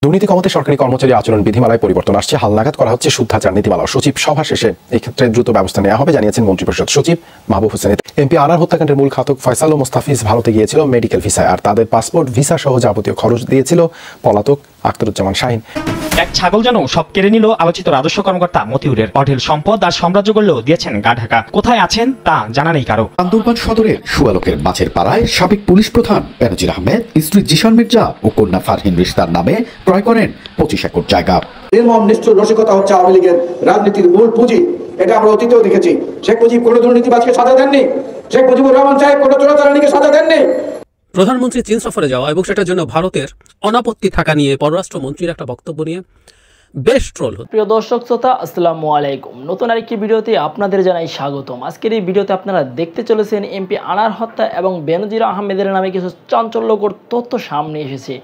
দুর্নীতি কমাতে সরকারি কর্মচারী আচরণ বিধিমালায় পরিবর্তন আসছে। হালনাগাদ করা হচ্ছে শুদ্ধাচার নীতিমালা। সচিব সভা শেষে এই ক্ষেত্রে দ্রুত ব্যবস্থা নেওয়া হবে জানিয়েছেন মন্ত্রিপরিষদ সচিব মাহবুব হোসেন। এমপি আনার হত্যাকাণ্ডের মূল ঘাতক ফয়সাল ও মোস্তাফিজ ভারতে গিয়েছিল মেডিকেল ভিসায়, আর তাদের পাসপোর্ট ভিসা সহ যাবতীয় খরচ দিয়েছিল পলাতক আখতারুজ্জামান শাহীন। এক ছাগল যেন সব কেড়ে নিল আলোচিত রাজস্ব কর্মকর্তা মতিউরের। অঢেল সম্পদ আর সাম্রাজ্য গড়লেও দিয়েছেন গা ঢাকা। কোথায় আছেন তা জানা নেই কারো। বান্দরবান সদরের সুয়ালকের মাছের পাড়ায় সাবেক পুলিশ প্রধান বেনজির আহমেদ স্ত্রী জিশান মির্জা ও কন্যা ফারহিন রিশতার নামে ক্রয় করেন 25 একর জায়গা। নির্মম নিষ্ঠুর রসিকতা হচ্ছে আওয়ামী লীগের রাজনীতির মূল পুঁজি। এটা আমরা অতীতেও দেখেছি। শেখ মুজিব কোনো দুর্নীতিবাজকে সাজা দেননি, শেখ মুজিবুর রহমান সাহেব কোনো চোরাচালানিকে সাজা দেননি। প্রধানমন্ত্রী চীন সফরে যাওয়া এবং সেটার জন্য ভারতের অনাপত্তি থাকা নিয়ে পররাষ্ট্রমন্ত্রীর একটা বক্তব্য নিয়ে বেশ ট্রোল। প্রিয় দর্শক শ্রোতা, আসসালামু আলাইকুম। নতুন আরেকটি ভিডিওতে আপনাদের জানাই স্বাগতম। আজকের এই ভিডিওতে আপনারা দেখতে চলেছেন এমপি আনার হত্যা এবং বেনজির আহমেদের নামে কিছু চাঞ্চল্যকর তথ্য সামনে এসেছে,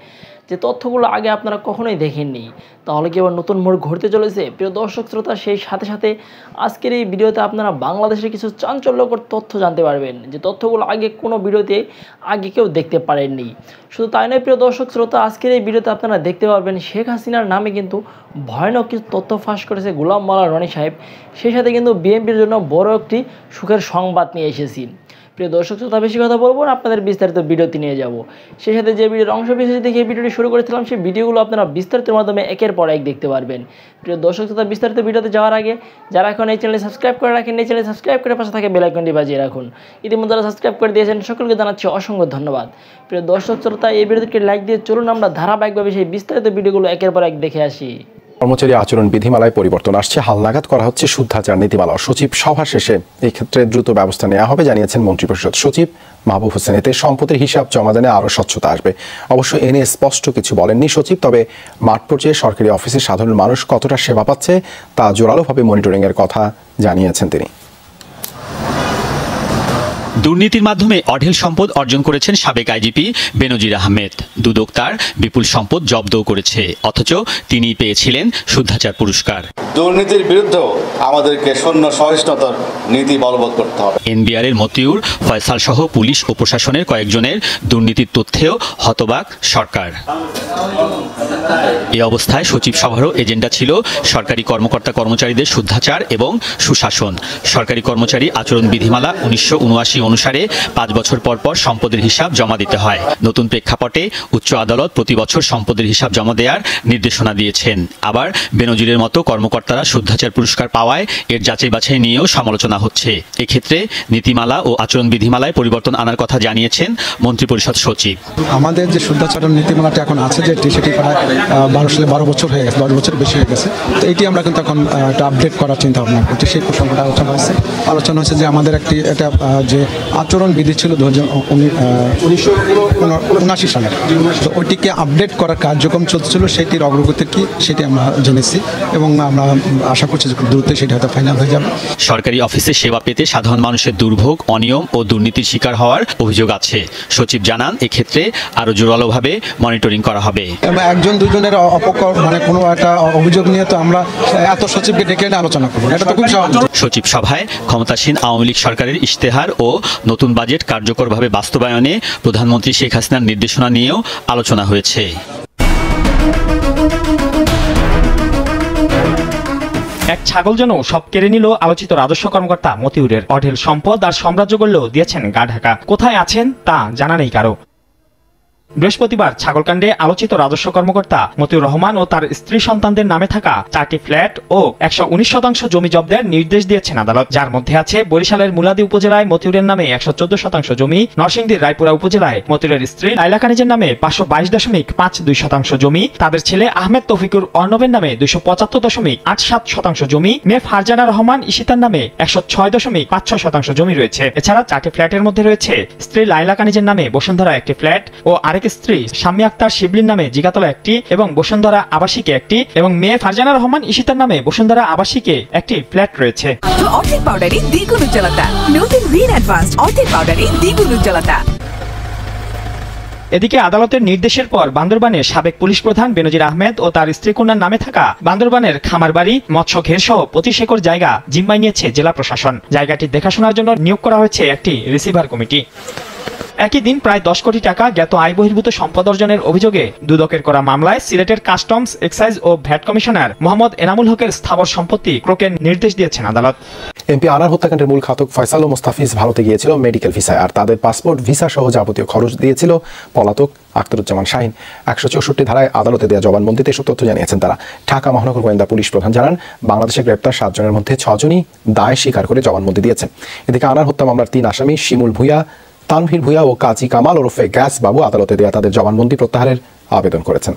যে তথ্যগুলো আগে আপনারা কখনোই দেখেননি। তাহলে কি আবার নতুন মোড় ঘুরতে চলেছে? প্রিয় দর্শক শ্রোতা, সেই সাথে সাথে আজকের এই ভিডিওতে আপনারা বাংলাদেশের কিছু চাঞ্চল্যকর তথ্য জানতে পারবেন, যে তথ্যগুলো আগে কোনো ভিডিওতে আগে কেউ দেখতে পারেননি। শুধু তাই নয় প্রিয় দর্শক শ্রোতা, আজকের এই ভিডিওতে আপনারা দেখতে পারবেন শেখ হাসিনার নামে কিন্তু ভয়ানক কিছু তথ্য ফাঁস করেছে গোলাম মাওলা রনি সাহেব। সেই সাথে কিন্তু বিএনপির জন্য বড় একটি সুখের সংবাদ নিয়ে এসেছি। প্রিয় দর্শক শ্রোতা, বেশি কথা বলবো না, আপনাদের বিস্তারিত ভিডিওতে নিয়ে যাব। সেই সাথে যে ভিডিওর অংশ বিশেষ দেখে এই ভিডিওটি শুরু করেছিলাম, সেই ভিডিওগুলো আপনারা বিস্তারিতের মাধ্যমে একের পর এক দেখতে পারবেন। প্রিয় দর্শক শ্রোতা, বিস্তারিত ভিডিওতে যাওয়ার আগে যারা এখন এই চ্যানেলে সাবস্ক্রাইব করে রাখেন, এই চ্যানেলে সাবস্ক্রাইব করে পাশে থাকে বেল আইকনটি বাজিয়ে রাখুন। ইতিমধ্যে যারা সাবস্ক্রাইব করে দিয়েছেন সকলকে জানাচ্ছি অসংখ্য ধন্যবাদ। প্রিয় দর্শক শ্রোতা, এই ভিডিওটিকে লাইক দিয়ে চলুন আমরা ধারাবাহিকভাবে সেই বিস্তারিত ভিডিওগুলো একের পর এক দেখে আসি। কর্মচারী আচরণ বিধিমালায় পরিবর্তন আসছে। হালনাগাদ করা হচ্ছে শুদ্ধাচার নীতিমালা। সচিব সভা শেষে এই ক্ষেত্রে দ্রুত ব্যবস্থা নেওয়া হবে জানিয়েছেন মন্ত্রিপরিষদ সচিব মাহবুব হোসেন। এতে সম্পদের হিসাব জমাদানে আরও স্বচ্ছতা আসবে। অবশ্য এ নিয়ে স্পষ্ট কিছু বলেননি সচিব। তবে মাঠ পর্যায়ে সরকারি অফিসে সাধারণ মানুষ কতটা সেবা পাচ্ছে তা জোরালোভাবে মনিটরিংয়ের কথা জানিয়েছেন তিনি। দুর্নীতির মাধ্যমে অঢেল সম্পদ অর্জন করেছেন সাবেক আইজিপি বেনজির আহমেদ। দুদক তার বিপুল সম্পদ জব্দও করেছে, অথচ তিনি পেয়েছিলেন শুদ্ধাচার পুরস্কার। দুর্নীতির বিরুদ্ধে আমাদেরকে শূন্য সহিষ্ণুতার নীতি বলবৎ করতে হবে। এনবিআর এর মতিউর, ফয়সাল সহ পুলিশ ও প্রশাসনের কয়েকজনের দুর্নীতির তথ্যেও হতবাক সরকার। এই অবস্থায় সচিব সভারও এজেন্ডা ছিল সরকারি কর্মকর্তা কর্মচারীদের শুদ্ধাচার এবং সুশাসন। সরকারি কর্মচারী আচরণ বিধিমালা 1979 অনুসারে 5 বছর পর পর সম্পদের হিসাব জমা দিতে হয়। নতুন প্রেক্ষাপটে উচ্চ আদালত প্রতি বছর সম্পদের হিসাব জমা দেওয়ার নির্দেশনা দিয়েছেন। আবার বেনজিরের মতো কর্মকর্তারা শুদ্ধাচার পুরস্কার পাওয়ায় এর যাচাই বাছাই নিয়েও সমালোচনা হচ্ছে। এক্ষেত্রে নীতিমালা ও আচরণ বিধিমালায় পরিবর্তন আনার কথা জানিয়েছেন মন্ত্রিপরিষদ সচিব। আমাদের যে শুদ্ধাচরণ নীতিমালাটা এখন আছে, যেটি সেটি প্রায় 12 বছর হয়ে গেছে, 10 বছর বেশি হয়ে গেছে। তো এটি আমরা কিন্তু এখন একটা আপডেট করার চিন্তা ভাবনা করছি। সেই প্রসঙ্গটা আলোচনা হয়েছে যে আমাদের একটি এটা যে আচরণ বিধি ছিল 1979 সালের, তো ওইটিকে আপডেট করার কার্যক্রম চলছিল। সেটির অগ্রগতি কি সেটি আমরা জেনেছি এবং আমরা আশা করছি যে খুব দ্রুত সেটি হয়তো ফাইনাল হয়ে যাবে। সরকারি অফিসে সেবা পেতে সাধারণ মানুষের দুর্ভোগ, অনিয়ম ও দুর্নীতির শিকার হওয়ার অভিযোগ আছে। সচিব জানান এক্ষেত্রে আরো জোরালোভাবে মনিটরিং করা হবে। একজন দুজনের মানে কোনো একটা অভিযোগ নিয়ে তো আমরা এত সচিবকে ডেকে এনে আলোচনা করবো, এটা তো খুব স্বাভাবিক। সচিব সভায় ক্ষমতাসীন আওয়ামী লীগ সরকারের ইশতেহার ও নতুন বাজেট কার্যকরভাবে বাস্তবায়নে প্রধানমন্ত্রী শেখ হাসিনার নির্দেশনা নিয়েও আলোচনা হয়েছে। এক ছাগল যেন সব কেড়ে নিল আলোচিত রাজস্ব কর্মকর্তা মতিউরের। অঢেল সম্পদ আর সাম্রাজ্য গড়লেও দিয়েছেন গা ঢাকা। কোথায় আছেন তা জানা নেই কারো। বৃহস্পতিবার ছাগলকাণ্ডে আলোচিত রাজস্ব কর্মকর্তা মতিউর রহমান ও তার স্ত্রী সন্তানদের নামে থাকা 4টি ফ্ল্যাট ও 119% জমি জব্দের নির্দেশ দিয়েছেন আদালত, যার মধ্যে আছে বরিশালের মুলাদি উপজেলায় মতিউরের নামে 114% জমি, নরসিংদীর রায়পুরা উপজেলায় মতিউরের স্ত্রী লাইলা কানিজের নামে 522.52% জমি, তাদের ছেলে আহমেদ তৌফিকুর অর্ণবের নামে 275.87% জমি, মেয়ে ফারজানা রহমান ইশিতার নামে 106.56% জমি রয়েছে। এছাড়া 4টি ফ্ল্যাটের মধ্যে রয়েছে স্ত্রী লাইলা কানিজের নামে বসুন্ধরা একটি ফ্ল্যাট ও আরেক স্ত্রী শাম্মী আক্তার শিবলির নামে জিগাতলা একটি এবং বসুন্ধরা আবাসিকে একটি এবং মেয়ে ফারজানা রহমান ইশিতার নামে বসুন্ধরা আবাসিকে একটি ফ্ল্যাট রয়েছে। অর্ধেক পাউডারে দ্বিগুণ উজ্জ্বলতা, নতুন রিন অ্যাডভান্সড অর্ধেক পাউডারে দ্বিগুণ উজ্জ্বলতা। এদিকে আদালতের নির্দেশের পর বান্দরবানের সাবেক পুলিশ প্রধান বেনজির আহমেদ ও তার স্ত্রী কন্যার নামে থাকা বান্দরবানের খামারবাড়ি, মৎস্য ঘের সহ 25 একর জায়গা জিম্মায় নিয়েছে জেলা প্রশাসন। জায়গাটি দেখাশোনার জন্য নিয়োগ করা হয়েছে একটি রিসিভার কমিটি। একই দিন প্রায় 10 কোটি টাকা জ্ঞাত আয় বহির্ভূত সম্পদ অর্জনের অভিযোগে দুদকের করা মামলায় সিলেটের কাস্টমস, এক্সাইজ ও ভ্যাট কমিশনার মোহাম্মদ এনামুল হকের স্থাবর সম্পত্তি ক্রোকের নির্দেশ দিয়েছেন আদালত। এমপি আনার হত্যাকাণ্ডের মূল ঘাতক ফয়সাল ও মোস্তাফিজ ভারতে গিয়েছিল মেডিকেল ভিসায়, আর তাদের পাসপোর্ট, ভিসা সহ যাবতীয় খরচ দিয়েছিল পলাতক আখতারুজ্জামান শাহীন। 164 ধারায় আদালতে দেওয়া জবানবন্দিতে এসব তথ্য জানিয়েছেন তারা। ঢাকা মহানগর গোয়েন্দা পুলিশ প্রধান জানান, বাংলাদেশে গ্রেপ্তার 7 জনের মধ্যে 6 জনই দায় স্বীকার করে জবানবন্দি দিয়েছেন। এদিকে আনার হত্যা মামলার 3 আসামি শিমুল ভূঁইয়া, তানভীর ভূঁইয়া ও কাজী কামাল ওরফে গ্যাস বাবু আদালতে দেওয়া তাদের জবানবন্দি প্রত্যাহারের আবেদন করেছেন।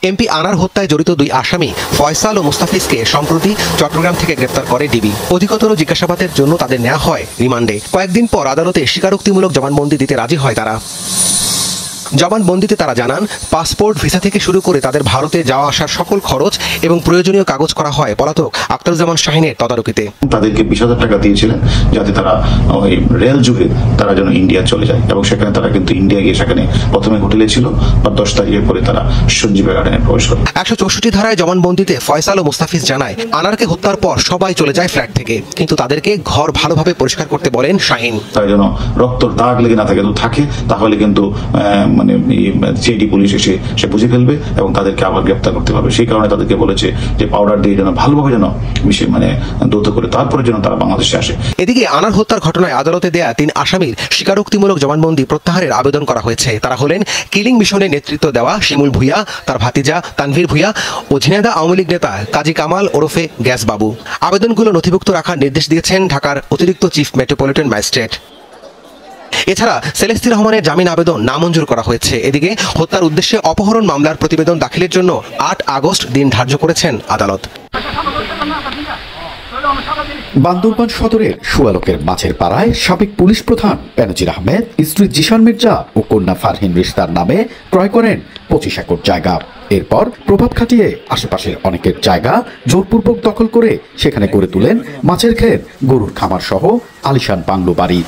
এমপি আনার হত্যায় জড়িত 2 আসামি ফয়সাল ও মুস্তাফিজকে সম্প্রতি চট্টগ্রাম থেকে গ্রেপ্তার করে ডিবি। অধিকতর জিজ্ঞাসাবাদের জন্য তাদের নেওয়া হয় রিমান্ডে। কয়েকদিন পর আদালতে স্বীকারোক্তিমূলক জবানবন্দি দিতে রাজি হয় তারা। জবানবন্দিতে তারা জানান, পাসপোর্ট, ভিসা থেকে শুরু করে তাদের ভারতে যাওয়া আসার সকল খরচ এবং প্রয়োজনীয় কাগজ করা হয় পলাতক আখতারুজ্জামান শাহীনের তদারকিতে। তাদেরকে 20,000 টাকা দিয়েছিলেন যাতে তারা ওই রেল যুগে তারা যেন ইন্ডিয়া চলে যায়, এবং সেখানে তারা কিন্তু ইন্ডিয়া গিয়ে সেখানে প্রথমে হোটেলে ছিল, বা 10 তারিখের পরে তারা সঞ্জীবা গার্ডেনে প্রবেশ করে। 164 ধারায় জবানবন্দিতে ফয়সাল ও মুস্তাফিজ জানায়, আনারকে হত্যার পর সবাই চলে যায় ফ্ল্যাট থেকে, কিন্তু তাদেরকে ঘর ভালোভাবে পরিষ্কার করতে বলেন শাহীন। তাই যেন রক্তর দাগ লেগে না থাকে, থাকে তাহলে কিন্তু মানে সিআইডি পুলিশ এসে সে বুঝে ফেলবে এবং তাদেরকে আবার গ্রেপ্তার করতে পারবে। সেই কারণে তাদেরকে বলেছে যে পাউডার দিয়ে যেন ভালোভাবে যেন মানে দৌত করে তারপরে যেন তারা বাংলাদেশে আসে। এদিকে আনার হত্যার ঘটনায় আদালতে দেয়া 3 আসামির স্বীকারোক্তিমূলক জবানবন্দি প্রত্যাহারের আবেদন করা হয়েছে। তারা হলেন কিলিং মিশনে নেতৃত্ব দেওয়া শিমুল ভূঁইয়া, তার ভাতিজা তানভীর ভূঁইয়া ও ঝিনাইদহ আওয়ামী লীগ নেতা কাজী কামাল ওরফে গ্যাস বাবু। আবেদনগুলো নথিভুক্ত রাখার নির্দেশ দিয়েছেন ঢাকার অতিরিক্ত চিফ মেট্রোপলিটন ম্যাজিস্ট্রেট। এছাড়া সেলেস্তি রহমানের জামিন আবেদন নামঞ্জুর করা হয়েছে। এদিকে হত্যার উদ্দেশ্যে অপহরণ মামলার প্রতিবেদন দাখিলের জন্য 8 আগস্ট দিন ধার্য করেছেন আদালত। বান্দরবান সদরের সুয়ালকের মাছের পাড়ায় সাবেক পুলিশ প্রধান বেনজির আহমেদ স্ত্রী জিশান মির্জা ও কন্যা ফারহিন রিশতার নামে ক্রয় করেন 25 একর জায়গা। এরপর প্রভাব খাটিয়ে আশেপাশের অনেকের জায়গা জোরপূর্বক দখল করে সেখানে গড়ে তুলেন মাছের ক্ষেত, গরুর খামার সহ আলিশান বাংলো বাড়ি।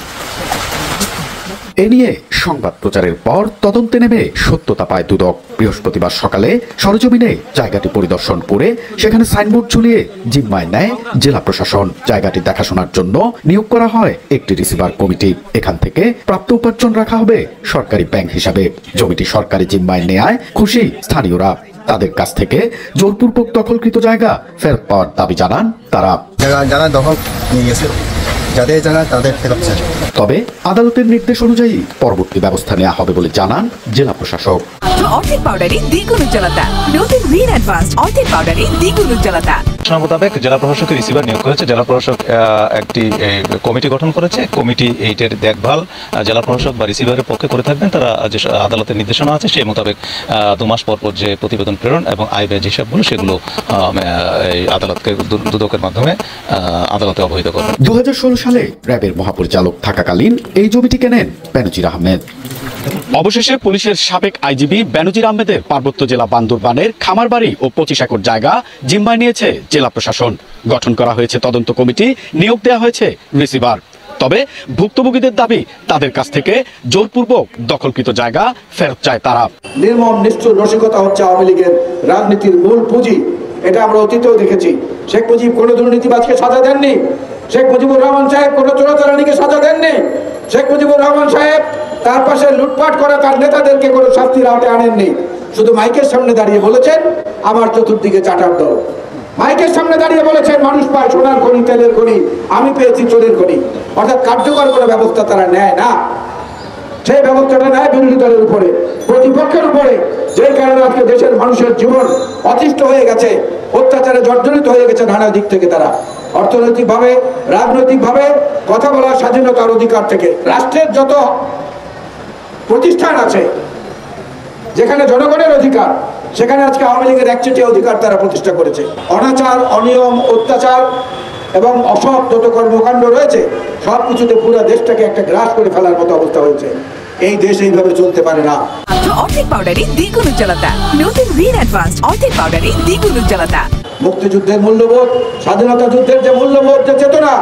এ নিয়ে সংবাদ প্রচারের পর তদন্তে নেমে সত্যতা পায় দুদক। বৃহস্পতিবার সকালে সরেজমিনে জায়গাটি পরিদর্শন করে সেখানে সাইনবোর্ড ঝুলিয়ে জিম্মায় নেয় জেলা প্রশাসন। জায়গাটি দেখাশোনার জন্য নিয়োগ করা হয় একটি রিসিভার কমিটি। এখান থেকে প্রাপ্ত উপার্জন রাখা হবে সরকারি ব্যাংক হিসাবে। জমিটি সরকারি জিম্মায় নেয়ায় খুশি স্থানীয়রা। তাদের কাছ থেকে জোরপূর্বক দখলকৃত জায়গা ফেরত পাওয়ার দাবি জানান তারা। যারা দখল নিয়ে গেছে যাদের জায়গা তাদের ফেরত চাই। তবে আদালতের নির্দেশ অনুযায়ী পরবর্তী ব্যবস্থা নেওয়া হবে বলে জানান জেলা প্রশাসক। অর্ধেক পাউডারে দ্বিগুণ উজ্জ্বলতা, নতুন রিন অ্যাডভান্স অর্ধেক পাউডারে দ্বিগুণ উজ্জ্বলতা। মোতাবেক জেলা প্রশাসকের রিসিভার নিয়োগ করেছে। জেলা প্রশাসক একটি কমিটি গঠন করেছে। কমিটি এইটার দেখভাল জেলা প্রশাসক বা রিসিভারের পক্ষে করে থাকবেন। তারা যে আদালতের নির্দেশনা আছে সেই মোতাবেক 2 মাস পর যে প্রতিবেদন প্রেরণ এবং আয় ব্যয় হিসাবগুলো সেগুলো এই আদালতকে দুদকের মাধ্যমে আদালতে অবহিত করবেন। 2016 সালে র্যাবের মহাপরিচালক থাকাকালীন এই জমিটি কেনেন বেনজির আহমেদ। অবশেষে পুলিশের সাবেক আইজিপি বেনজির আহমেদের পার্বত্য জেলা বান্দরবানের খামার বাড়ি ও 25 একর জায়গা জিম্মায় নিয়েছে জেলা প্রশাসন। গঠন করা হয়েছে তদন্ত কমিটি, নিয়োগ দেওয়া হয়েছে রিসিভার। তবে ভুক্তভোগীদের দাবি, তাদের কাছ থেকে জোরপূর্বক দখলকৃত জায়গা ফেরত চায় তারা। নির্মম নিষ্ঠুর রসিকতা হচ্ছে আওয়ামী লীগের রাজনীতির মূল পুঁজি। এটা আমরা অতীতেও দেখেছি। শেখ মুজিব কোনো দুর্নীতিবাজকে সাজা দেননি। শেখ মুজিবুর রহমান সাহেব কোনো চোরাচালানিকে সাজা দেননি। শেখ মুজিবুর রহমান সাহেব তার পাশে লুটপাট করা তার নেতাদেরকে কোনো শাস্তির আওতায় আনেননি। শুধু মাইকের সামনে দাঁড়িয়ে বলেছেন আমার চতুর্দিকে চাটার দল। মাইকের সামনে দাঁড়িয়ে বলেছেন মানুষ পায় সোনার খনি, তেলের খনি, আমি পেয়েছি চোরের খনি। অর্থাৎ কার্যকর কোনো ব্যবস্থা তারা নেয় না। সেই ব্যবস্থাটা নেয় বিরোধী দলের উপরে, প্রতিপক্ষের উপরে। যে কারণে আজকে দেশের মানুষের জীবন অতিষ্ঠ হয়ে গেছে, অত্যাচারে জর্জরিত হয়ে গেছে নানা দিক থেকে। তারা অর্থনৈতিকভাবে, রাজনৈতিকভাবে, কথা বলার স্বাধীনতার অধিকার থেকে। রাষ্ট্রের যত প্রতিষ্ঠান আছে যেখানে জনগণের অধিকার, সেখানে আজকে আওয়ামী লীগের একচেটিয়া অধিকার তারা প্রতিষ্ঠা করেছে। অনাচার, অনিয়ম, অত্যাচার এবং অসৎ যত কর্মকাণ্ড রয়েছে সব কিছুতে পুরো দেশটাকে একটা গ্রাস করে ফেলার মতো অবস্থা হয়েছে। এই দেশ এইভাবে চলতে পারে না। অর্ধেক পাউডারে দ্বিগুণ উজ্জ্বলতা, নতুন রিন অ্যাডভান্স অর্ধেক পাউডারে দ্বিগুণ উজ্জ্বলতা। মুক্তিযুদ্ধের মূল্যবোধ, স্বাধীনতা যুদ্ধের যে মূল্যবোধ, যে চেতনা,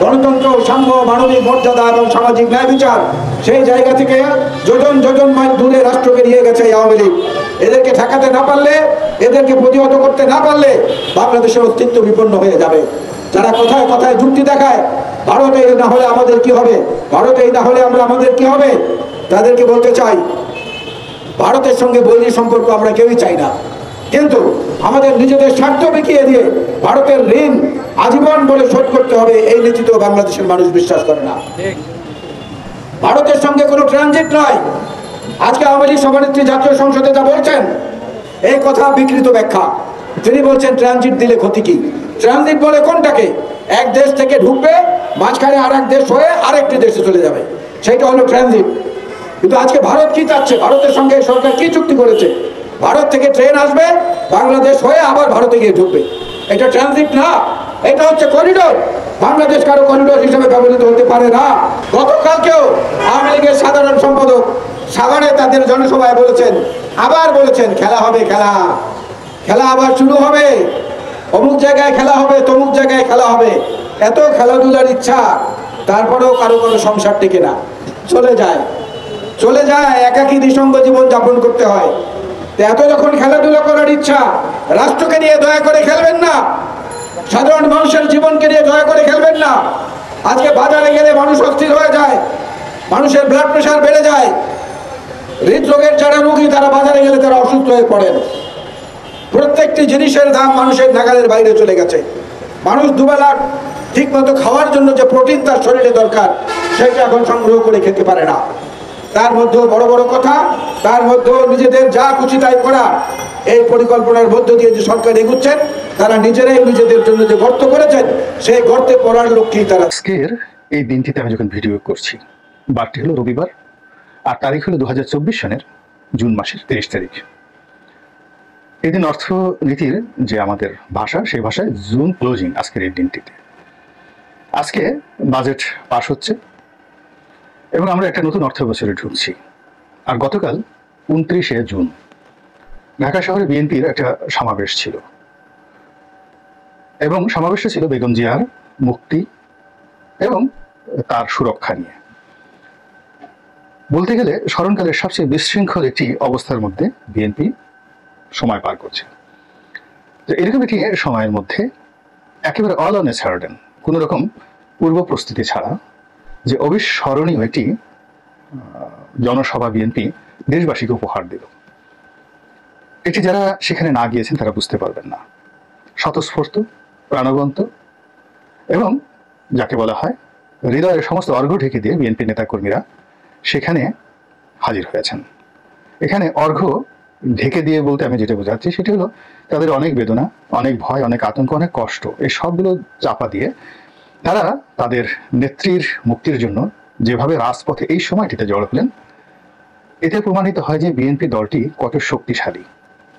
গণতন্ত্র, সাম্য, মানবিক মর্যাদা এবং সামাজিক ন্যায় বিচার, সেই জায়গা থেকে যোজন যোজন মাইল দূরে রাষ্ট্রকে নিয়ে গেছে এই আওয়ামী লীগ। এদেরকে ঠেকাতে না পারলে, এদেরকে প্রতিহত করতে না পারলে বাংলাদেশের অস্তিত্ব বিপন্ন হয়ে যাবে। যারা কথায় কথায় যুক্তি দেখায়, ভারতে না হলে আমাদের কি হবে, ভারতে না হলে আমাদের কি হবে। তাদেরকে বলতে চাই, ভারতের সঙ্গে বৈরী সম্পর্ক আমরা কেউই চাই না, কিন্তু আমাদের নিজেদের স্বার্থ বিকিয়ে দিয়ে ভারতের ঋণ আজীবন বলে শোধ করতে হবে, এই নীতি তো বাংলাদেশের মানুষ বিশ্বাস করে না। ভারতের সঙ্গে কোনো ট্রানজিট নয়। আজকে আওয়ামী লীগ সভানেত্রী জাতীয় সংসদে যা বলছেন, এই কথা বিকৃত ব্যাখ্যা। তিনি বলছেন ট্রানজিট দিলে ক্ষতি কি? ট্রানজিট বলে কোনটাকে? এক দেশ থেকে ঢুকবে, মাঝখানে আর এক দেশ হয়ে আরেকটি দেশে চলে যাবে, সেটা হলো ট্রানজিট। কিন্তু আজকে ভারত কি চাচ্ছে? ভারতের সঙ্গে সরকার কি চুক্তি করেছে? ভারত থেকে ট্রেন আসবে, বাংলাদেশ হয়ে আবার ভারতে গিয়ে ঢুকবে। এটা ট্রানজিট না, এটা হচ্ছে করিডোর। বাংলাদেশ কারো করিডোর হিসেবে ব্যবহৃত হতে পারে না। গতকালকেও আওয়ামী লীগের সাধারণ সম্পাদক সাভারে তাদের জনসভায় বলেছেন, আবার বলেছেন খেলা হবে, খেলা খেলা আবার শুরু হবে, অমুক জায়গায় খেলা হবে, তমুক জায়গায় খেলা হবে। এত খেলাধুলার ইচ্ছা, তারপরেও কারো কোনো সংসার টিকে না, চলে যায়, একাকী নিঃসঙ্গ জীবন যাপন করতে হয়। এত যখন খেলাধুলা করার ইচ্ছা, রাষ্ট্রকে নিয়ে দয়া করে খেলবেন না, সাধারণ মানুষের জীবনকে নিয়ে দয়া করে খেলবেন না। আজকে বাজারে গেলে মানুষ অস্থির হয়ে যায়, মানুষের ব্লাড প্রেশার বেড়ে যায়, হৃদরোগের যারা রোগী তারা বাজারে গেলে তারা অসুস্থ হয়ে পড়েন। প্রত্যেকটি জিনিসের দাম মানুষের নাগালের বাইরে চলে গেছে। মানুষ দুবেলা ঠিক মতো খাওয়ার জন্য যে প্রোটিন তার শরীরে দরকার, সেটা এখন সংগ্রহ করে খেতে পারে না। তার মধ্যেও বড় বড় কথা, তার মধ্যেও নিজেদের যা খুশি তাই করা। এই পরিকল্পনার মধ্য দিয়ে যে সরকার এগুচ্ছেন, তারা নিজেরাই নিজেদের জন্য যে গর্ত করেছেন, সেই গর্তে পড়ার লক্ষ্যেই তারা। আজকের এই দিনটিতে আমি যখন ভিডিও করছি, বারটি হলো রবিবার, আর তারিখ হলো 2024 সনের জুন মাসের 23 তারিখ। এই দিন অর্থনীতির যে আমাদের ভাষা, সেই ভাষায় জুন ক্লোজিং আজকের এই দিনটিতে। আজকে বাজেট পাশ হচ্ছে এবং আমরা একটা নতুন অর্থ বছরে ঢুকছি। আর গতকাল 29শে জুন ঢাকা শহরে বিএনপির একটা সমাবেশ ছিল, এবং সমাবেশটা ছিল বেগম জিয়ার মুক্তি এবং তার সুরক্ষা নিয়ে। বলতে গেলে স্মরণকালের সবচেয়ে বিশৃঙ্খল একটি অবস্থার মধ্যে বিএনপি সময় পার করছে। তো এরকম একটি সময়ের মধ্যে একেবারে অল অন এ সার্টেন, কোনো রকম পূর্ব প্রস্তুতি ছাড়া যে অবিস্মরণীয় একটি জনসভা বিএনপি দেশবাসীকে উপহার দিল, এটি যারা সেখানে না গিয়েছেন তারা বুঝতে পারবেন না। স্বতঃস্ফূর্ত, প্রাণবন্ত এবং যাকে বলা হয় হৃদয়ের সমস্ত অর্ঘ ঢেকে দিয়ে বিএনপি নেতাকর্মীরা সেখানে হাজির হয়েছেন। এখানে অর্ঘ ঢেকে দিয়ে বলতে আমি যেটা বোঝাচ্ছি সেটি হলো তাদের অনেক বেদনা, অনেক ভয়, অনেক আতঙ্ক, অনেক কষ্ট, এই সবগুলো চাপা দিয়ে তারা তাদের নেত্রীর মুক্তির জন্য যেভাবে রাজপথে এই সময়টিতে জড়ো হলেন, এতে প্রমাণিত হয় যে বিএনপি দলটি কত শক্তিশালী,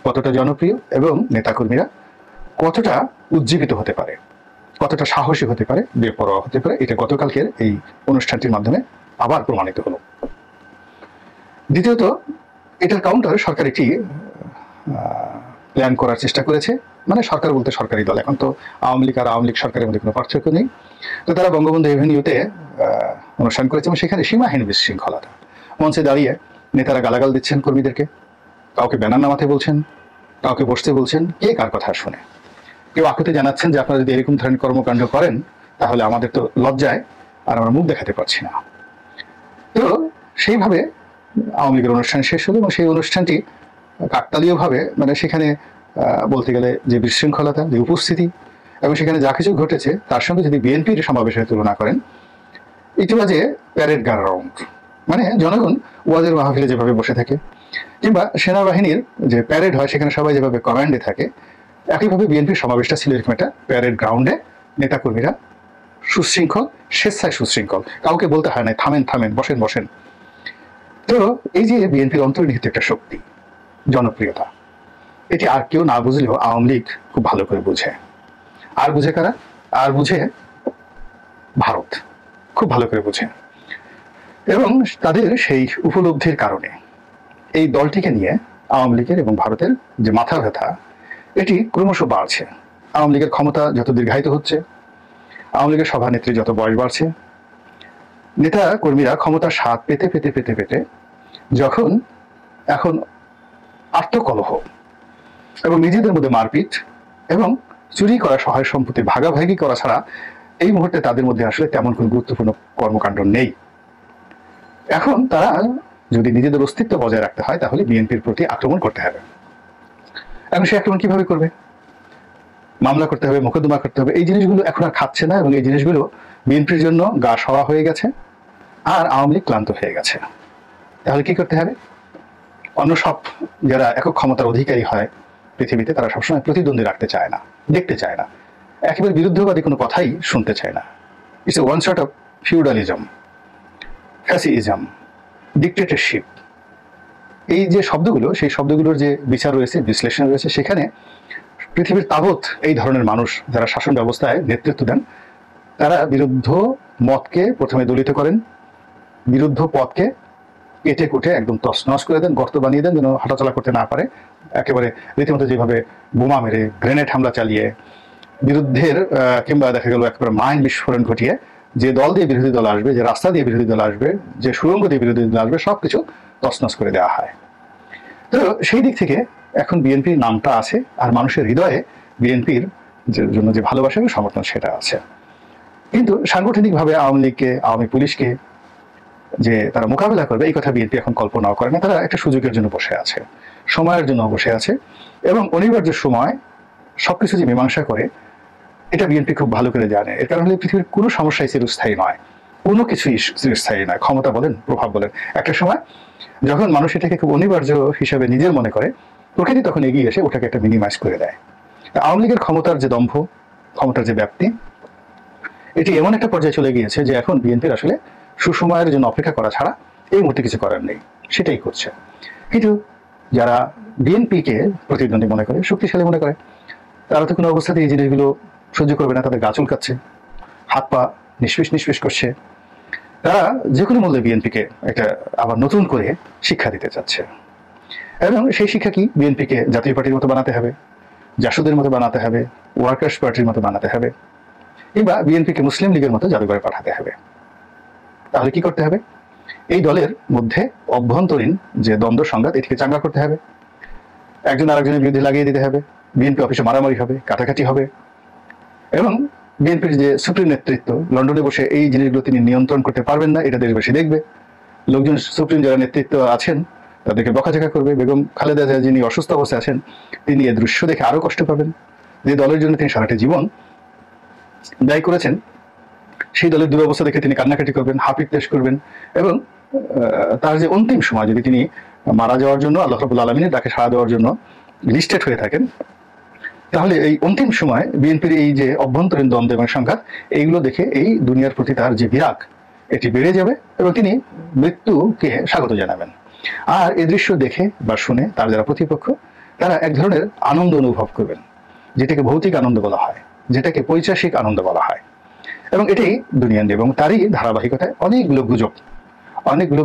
কতটা জনপ্রিয় এবং নেতাকর্মীরা কতটা উজ্জীবিত হতে পারে, কতটা সাহসী হতে পারে, বেপরোয়া হতে পারে। এটা গতকালকের এই অনুষ্ঠানটির মাধ্যমে আবার প্রমাণিত হলো। দ্বিতীয়ত, এটার কাউন্টার সরকার একটি প্ল্যান করার চেষ্টা করেছে। মানে সরকার বলতে সরকারি দল, এখন তো আওয়ামী লীগ আর আওয়ামী লীগ সরকারের মধ্যে কোনো পার্থক্য নেই। তো তারা বঙ্গবন্ধু এভিনিউতে অনুষ্ঠান করেছে এবং সেখানে সীমাহীন বিশৃঙ্খলতা। মঞ্চে দাঁড়িয়ে নেতারা গালাগাল দিচ্ছেন কর্মীদেরকে, কাউকে ব্যানার নামাতে বলছেন, কাউকে বসতে বলছেন, কে কার কথা শুনে। কেউ আকুতি জানাচ্ছেন যে আপনারা যদি এরকম ধরনের কর্মকাণ্ড করেন তাহলে আমাদের তো লজ্জায় আর আমরা মুখ দেখাতে পারছি না। তো সেইভাবে আওয়ামী লীগের অনুষ্ঠান শেষ হলো এবং সেই অনুষ্ঠানটি কাকতালীয়ভাবে, মানে সেখানে বলতে গেলে যে বিশৃঙ্খলতা, যে উপস্থিতি এবং সেখানে যা কিছু ঘটেছে তার সঙ্গে যদি বিএনপির সমাবেশের তুলনা করেন, একটু বাজে প্যারেড গ্রাউন্ড। মানে জনগণ ওয়াজের মাহফিলে যেভাবে বসে থাকে কিংবা সেনাবাহিনীর যে প্যারেড হয় সেখানে সবাই যেভাবে কমান্ডে থাকে, একইভাবে বিএনপির সমাবেশটা ছিল এরকম একটা প্যারেড গ্রাউন্ডে। নেতাকর্মীরা সুশৃঙ্খল, স্বেচ্ছায় সুশৃঙ্খল, কাউকে বলতে হয় না থামেন থামেন, বসেন বসেন। তো এই যে বিএনপির অন্তর্নিহিত একটা শক্তি, জনপ্রিয়তা, এটি আর কেউ না বুঝলেও আওয়ামী লীগ খুব ভালো করে বুঝে। আর বুঝে কারা? আর বুঝে ভারত খুব ভালো করে বুঝে। এবং তাদের সেই উপলব্ধির কারণে এই দলটিকে নিয়ে আওয়ামী লীগের এবং ভারতের যে মাথা ব্যথা, এটি ক্রমশ বাড়ছে। আওয়ামী লীগের ক্ষমতা যত দীর্ঘায়িত হচ্ছে, আওয়ামী লীগের সভানেত্রী যত বয়স বাড়ছে, নেতা কর্মীরা ক্ষমতার স্বাদ পেতে পেতে পেতে পেতে যখন এখন আত্মকলহ এবং নিজেদের মধ্যে মারপিট এবং চুরি করা সহায় সম্পত্তি ভাগাভাগি করা ছাড়া এই মুহূর্তে তাদের মধ্যে আসলে তেমন কোনো গুরুত্বপূর্ণ কর্মকাণ্ড নেই। এখন তারা যদি নিজেদের অস্তিত্ব বজায় রাখতে হয় তাহলে বিএনপির প্রতি আক্রমণ করতে হবে। এখন সে আক্রমণ কিভাবে করবে? মামলা করতে হবে, মোকদ্দমা করতে হবে। এই জিনিসগুলো এখন আর খাচ্ছে না এবং এই জিনিসগুলো বিএনপির জন্য গা সওয়া হয়ে গেছে আর আওয়ামী লীগ ক্লান্ত হয়ে গেছে। তাহলে কি করতে হবে? অন্য সব যারা একক ক্ষমতার অধিকারী হয় পৃথিবীতে তারা সবসময় প্রতিদ্বন্দ্বী রাখতে চায় না, দেখতে চায় না, একেবারে বিরুদ্ধবাদী কোনো কথাই শুনতে চায় না। It's a one sort of feudalism, fascism, dictatorship. এই যে শব্দগুলো, সেই শব্দগুলোর যে বিচার রয়েছে, বিশ্লেষণ রয়েছে, সেখানে পৃথিবীর তাবৎ এই ধরনের মানুষ যারা শাসন ব্যবস্থায় নেতৃত্ব দেন তারা বিরুদ্ধ মতকে প্রথমে দলিত করেন, বিরুদ্ধ পথকে কেটে কুটে একদম তছনছ করে দেন, গর্ত বানিয়ে দেন যেন হাঁটাচলা করতে না পারে। একেবারে রীতিমতো যেভাবে বোমা মেরে, গ্রেনেড হামলা চালিয়ে, বিরুদ্ধের কিংবা দেখা গেল একেবারে মাইন বিস্ফোরণ ঘটিয়ে যে দল দিয়ে বিরোধী দল আসবে, যে রাস্তা দিয়ে বিরোধী দল আসবে, যে সুড়ঙ্গ দিয়ে বিরোধী দল আসবে, সবকিছু তছনছ করে দেওয়া হয়। তো সেই দিক থেকে এখন বিএনপির নামটা আছে আর মানুষের হৃদয়ে বিএনপির জন্য যে ভালোবাসা এবং সমর্থন সেটা আছে। কিন্তু সাংগঠনিকভাবে আওয়ামী লীগকে, আওয়ামী পুলিশকে যে তারা মোকাবেলা করবে এই কথা বিএনপি এখন কল্পনাও করে না। তারা একটা সুযোগের জন্য বসে আছে, সময়ের জন্য বসে আছে এবং অনিবার্য সময় সবকিছু যে মীমাংসা করে এটা বিএনপি খুব ভালো করে জানে। এর কারণ হলে পৃথিবীর কোনো সমস্যাই চিরস্থায়ী নয়, কোনো কিছুই চিরস্থায়ী নয়। ক্ষমতা বলেন, প্রভাব বলেন, একটা সময় যখন মানুষ এটাকে খুব অনিবার্য হিসাবে নিজের মনে করে প্রকৃতি তখন এগিয়ে এসে ওটাকে একটা মিনিমাইজ করে দেয়। আওয়ামী লীগের ক্ষমতার যে দম্ভ, ক্ষমতার যে ব্যাপ্তি, এটি এমন একটা পর্যায়ে চলে গিয়েছে যে এখন বিএনপির আসলে সুসময়ের জন্য অপেক্ষা করা ছাড়া এই মুহূর্তে কিছু করার নেই, সেটাই করছে। কিন্তু যারা বিএনপিকে প্রতিদ্বন্দ্বী মনে করে, শক্তিশালী মনে করে, তারা তো কোনো অবস্থাতে এই জিনিসগুলো সহ্য করবে না। তাদের গা চুলকাচ্ছে, হাত পা নিষ্পিস নিষ্পিস করছে। তারা যে কোনো মূল্যে বিএনপিকে একটা আবার নতুন করে শিক্ষা দিতে চাচ্ছে এবং সেই শিক্ষা কি? বিএনপিকে জাতীয় পার্টির মতো বানাতে হবে, জাসদের মতো বানাতে হবে, ওয়ার্কার্স পার্টির মতো বানাতে হবে, কিংবা বিএনপিকে মুসলিম লীগের মতো জাদুঘরে পাঠাতে হবে। তাহলে কি করতে হবে? এই দলের মধ্যে অভ্যন্তরীণ যে দ্বন্দ্ব সংঘাত এটিকে চাঙ্গা করতে হবে, একজন আরেকজনের বিরুদ্ধে লাগিয়ে দিতে হবে, বিএনপি অফিসে মারামারি হবে, কাটাকাটি হবে এবং বিএনপির যে সুপ্রিম নেতৃত্ব লন্ডনে বসে এই জিনিসগুলো তিনি নিয়ন্ত্রণ করতে পারবেন না, এটা দেশবাসী দেখবে। লোকজন সুপ্রিম যারা নেতৃত্ব আছেন তাদেরকে বকাঝকা করবে। বেগম খালেদা জিয়া যিনি অসুস্থ অবস্থায় আছেন তিনি এই দৃশ্য দেখে আরো কষ্ট পাবেন। যে দলের জন্য তিনি সারাটা জীবন ব্যয় করেছেন সেই দলের দুরবস্থা দেখে তিনি কান্নাকাটি করবেন, হাপিত্তেশ করবেন এবং তার যে অন্তিম সময় যদি তিনি মারা যাওয়ার জন্য আল্লাহ রাব্বুল আলামিনের ডাকে সাড়া দেওয়ার জন্য লিস্টেড হয়ে থাকেন, তাহলে এই অন্তিম সময় বিএনপির এই যে অভ্যন্তরীণ দ্বন্দ্ব এবং সংঘাত এইগুলো দেখে এই দুনিয়ার প্রতি তার যে বিরাগ এটি বেড়ে যাবে এবং তিনি মৃত্যুকে স্বাগত জানাবেন। আর এই দৃশ্য দেখে বা শুনে তার যারা প্রতিপক্ষ তারা এক ধরনের আনন্দ অনুভব করবেন, যেটাকে ভৌতিক আনন্দ বলা হয়, যেটাকে পৈশাসিক আনন্দ বলা হয় এবং এটাই দুনিয়ান। এবং তারই ধারাবাহিকতায় অনেকগুলো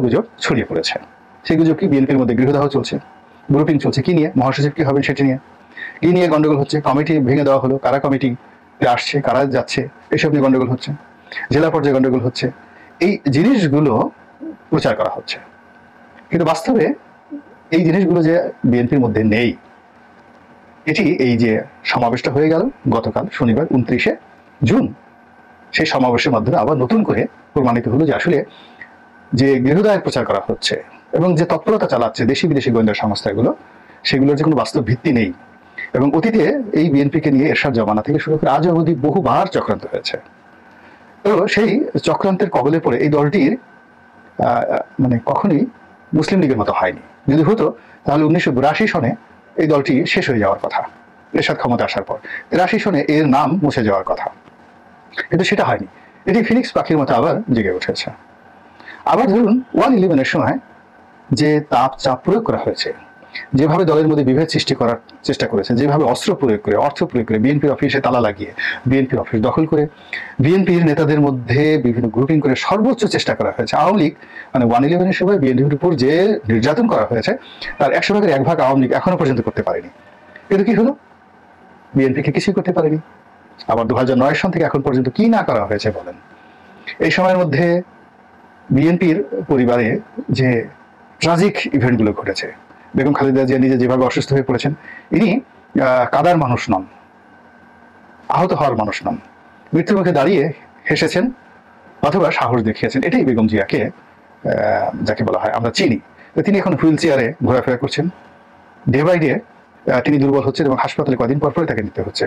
গুজব ছড়িয়ে পড়েছে। সেই গুজব কি? বিএনপির মধ্যে গৃহদাহ চলছে, গ্রুপিং চলছে। কি নিয়ে? মহাসচিব কি হবেন সেটি নিয়ে। কি নিয়ে গন্ডগোল হচ্ছে? কমিটি ভেঙে দেওয়া হলো, কারা কমিটি আসছে, কারা যাচ্ছে, এসব নিয়ে গন্ডগোল হচ্ছে, জেলা পর্যায়ে গন্ডগোল হচ্ছে। এই জিনিসগুলো প্রচার করা হচ্ছে, কিন্তু বাস্তবে এই জিনিসগুলো যে বিএনপির মধ্যে নেই, এটি এই যে সমাবেশটা হয়ে গেল গতকাল শনিবার 29শে জুন, সেই সমাবেশের মাধ্যমে আবার নতুন করে প্রমাণিত হলো যে আসলে যে গৃহদায়ের প্রচার করা হচ্ছে এবং যে তৎপরতা চালাচ্ছে দেশি বিদেশি গোয়েন্দা সংস্থাগুলো, সেগুলোর যে কোনো বাস্তব ভিত্তি নেই। এবং অতীতে এই বিএনপিকে নিয়ে এরশাদ জমানা থেকে শুরু করে আজ অবধি বহুবার চক্রান্ত হয়েছে। তো সেই চক্রান্তের কবলে পড়ে এই দলটির মানে কখনোই মুসলিম লীগের মতো হয়নি। যদি হতো তাহলে 1982 সনে এই দলটি শেষ হয়ে যাওয়ার কথা, এরশাদ ক্ষমতা আসার পর 83 সনে এর নাম মুছে যাওয়ার কথা, কিন্তু সেটা হয়নি। এটি ফিনিক্স পাখির মতো আবার জেগে উঠেছে। আবার ধরুন 111-এর সময় যে চাপ প্রয়োগ করা হয়েছে, যেভাবে দলের মধ্যে বিভেদ সৃষ্টি করার চেষ্টা করেছে, যেভাবে অস্ত্র প্রয়োগ করে, অর্থ প্রয়োগ করে, বিএনপির অফিসে তালা লাগিয়ে, বিএনপির অফিস দখল করে, বিএনপির নেতাদের মধ্যে বিভিন্ন গ্রুপিং করে সর্বোচ্চ চেষ্টা করা হয়েছে। আওয়ামী লীগ মানে 111-এর সময় বিএনপির উপর যে নির্যাতন করা হয়েছে তার 100 ভাগের 1 ভাগ আওয়ামী লীগ এখনো পর্যন্ত করতে পারেনি। কিন্তু কি হলো? বিএনপিকে কিছুই করতে পারেনি। আবার 2009 সন থেকে এখন পর্যন্ত কি না করা হয়েছে বলেন। এই সময়ের মধ্যে বিএনপির পরিবারে যে ট্রাজিক ইভেন্টগুলো ঘটেছে, বেগম খালেদা জিয়া নিজে যেভাবে অসুস্থ হয়ে পড়েছেন, ইনি কাদার মানুষ নন, আহত হওয়ার মানুষ নন, মৃত্যুর মুখে দাঁড়িয়ে হেসেছেন অথবা সাহস দেখিয়েছেন। এটাই বেগম জিয়াকে যাকে বলা হয় আমরা চিনি। তিনি এখন হুইল চেয়ারে ঘোরাফেরা করছেন, ডে বাই ডে তিনি দুর্বল হচ্ছেন এবং হাসপাতালে কদিন পর পরে তাকে নিতে হচ্ছে।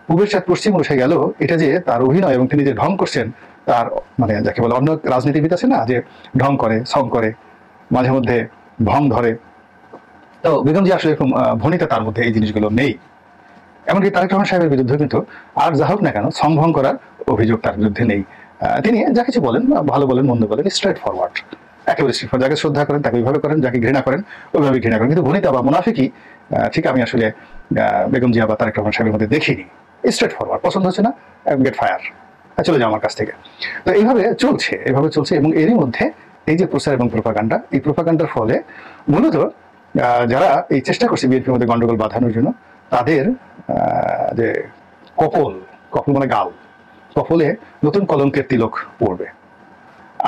পূবের চাঁদ পশ্চিম উঠে গেল, এটা যে তার অভিনয় এবং তিনি যে ঢং করছেন তার মানে যাকে বলে, অন্য রাজনীতিবিদ আছে না যে ঢং করে, সং করে, মাঝে মধ্যে ভং ধরে, তো বেগম জিয়া আসলে এরকম ভনিতা তার মধ্যে এই জিনিসগুলো নেই। এমনকি তারেক রহমান সাহেবের বিরুদ্ধে কিন্তু আর যা হোক না কেন সংভং করার অভিযোগ তার বিরুদ্ধে নেই। তিনি যা কিছু বলেন, ভালো বলেন মন্দ বলেন, স্ট্রেট ফরওয়ার্ড, একেবারে স্ট্রেট ফরওয়ার্ড। যাকে শ্রদ্ধা করেন তাকে ওইভাবে করেন, যাকে ঘৃণা করেন ওইভাবে ঘৃণা করেন। কিন্তু ভনিতা বা মুনাফিকি ঠিক আমি আসলে বেগম জিয়া বা তারেক রহমান সাহেবের মধ্যে দেখিনি। স্ট্রেট ফরওয়ার্ড, পছন্দ হচ্ছে না গেট ফায়ার, চলে যাও আমার কাছ থেকে। তো এইভাবে চলছে এবং এরই মধ্যে এই যে প্রচার এবং প্রোপাগান্ডা, এই প্রোপাগান্ডার ফলে মূলত যারা এই চেষ্টা করছে বিএনপির মধ্যে গন্ডগোল বাঁধানোর জন্য, তাদের যে কপল মানে গাল, কপলে নতুন কলঙ্কের তিলক পড়বে।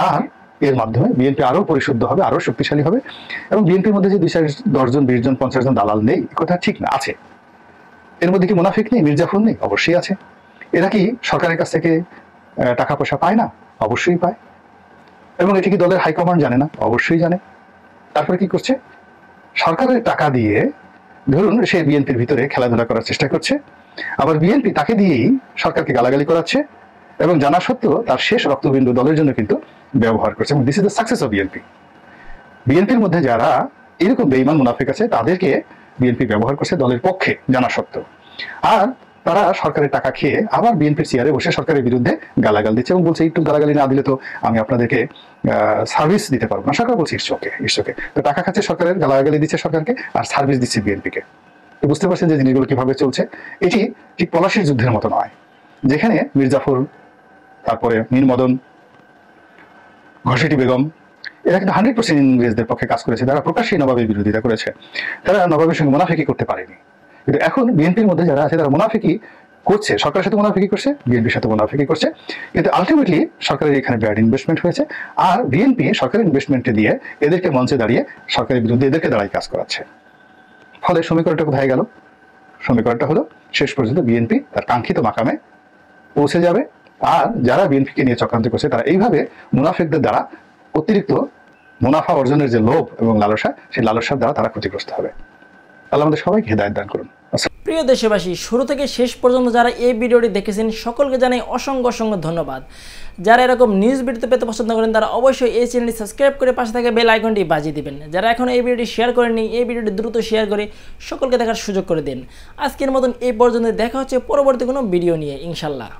আর এর মাধ্যমে বিএনপি আরো পরিশুদ্ধ হবে, আরো শক্তিশালী হবে। এবং বিএনপির মধ্যে যে 2-10 জন 20 জন 50 জন দালাল নেই, কথা ঠিক না, আছে। এর মধ্যে কি মুনাফিক নেই, মির্জাফর নেই? অবশ্যই আছে। এরা কি সরকারের কাছ থেকে টাকা পয়সা পায় না? অবশ্যই পায়। এবং এটি কি দলের হাইকমান্ড জানে না? অবশ্যই জানে। তারপরে কি করছে? সরকারের টাকা দিয়ে ধরুন সে বিএনপির ভিতরে খেলাধুলা করার চেষ্টা করছে, আবার বিএনপি তাকে দিয়েই সরকারকে গালাগালি করাচ্ছে এবং জানা সত্ত্বেও তার শেষ রক্তবিন্দু দলের জন্য কিন্তু ব্যবহার করছে। This is the success of BNP. বিএনপির মধ্যে যারা এরকম বেঈমান মুনাফিক আছে তাদেরকে বিএনপি ব্যবহার করছে দলের পক্ষে জানা সত্ত্বেও। আর তারা সরকারের টাকা খেয়ে আবার বিএনপির চেয়ারে বসে সরকারের বিরুদ্ধে গালাগাল দিচ্ছে এবং বলছে একটু গালাগালি না দিলে তো আমি আপনাদেরকে সার্ভিস দিতে পারবো না। সরকার বলছে ইটসোকে। তো টাকা খাচ্ছে সরকারের, গালাগালি দিচ্ছে সরকারকে, আর সার্ভিস দিচ্ছে বিএনপিকে। বুঝতে পারছেন যে জিনিসগুলো কিভাবে চলছে? এটি ঠিক পলাশির যুদ্ধের মতো নয়, যেখানে মির্জাফর, তারপরে মীর মদন, ঘসেটি বেগম, এরা কিন্তু 100% ইংরেজদের পক্ষে কাজ করেছে। তারা প্রকাশ্যে নবাবের বিরোধিতা করেছে, তারা নবাবের সঙ্গে মুনাফিকি করতে পারেনি। কিন্তু এখন বিএনপির মধ্যে যারা আছে তারা মুনাফিকি করছে, সরকারের সাথে মুনাফিকি করছে, বিএনপির সাথে মুনাফিকি করছে। কিন্তু আলটিমেটলি সরকারের এখানে ব্যাড ইনভেস্টমেন্ট হয়েছে, আর বিএনপি সরকারের ইনভেস্টমেন্টে দিয়ে এদেরকে মঞ্চে দাঁড়িয়ে সরকারের বিরুদ্ধে এদেরকে দাঁড়াই কাজ করাচ্ছে। ফলে সমীকরণটা কোথায় গেল? সমীকরণটা হলো শেষ পর্যন্ত বিএনপি তার কাঙ্ক্ষিত মাকামে পৌঁছে যাবে। আর যারা বিএনপিকে নিয়ে চক্রান্ত করছে তারা এইভাবে মুনাফিকদের দ্বারা অতিরিক্ত মুনাফা অর্জনের যে লোভ এবং লালসা, সেই লালসার দ্বারা তারা ক্ষতিগ্রস্ত হবে। আল্লাহ আমাদের সবাইকে হিদায়াত দান করুন। প্রিয় দেশবাসী, শুরু থেকে শেষ পর্যন্ত যারা এই ভিডিওটি দেখেছেন সকলকে জানাই অসংখ্য ধন্যবাদ। যারা এরকম নিউজ ভিডিও পেতে পছন্দ করেন তারা অবশ্যই এই চ্যানেলটি সাবস্ক্রাইব করে পাশে থাকা বেল আইকনটি বাজিয়ে দিবেন। যারা এখন এই ভিডিওটি শেয়ার করেননি, এই ভিডিওটি দ্রুত শেয়ার করে সকলকে দেখার সুযোগ করে দিন। আজকের মতন এই পর্যন্ত, দেখা হচ্ছে পরবর্তী কোনো ভিডিও নিয়ে ইনশাল্লাহ।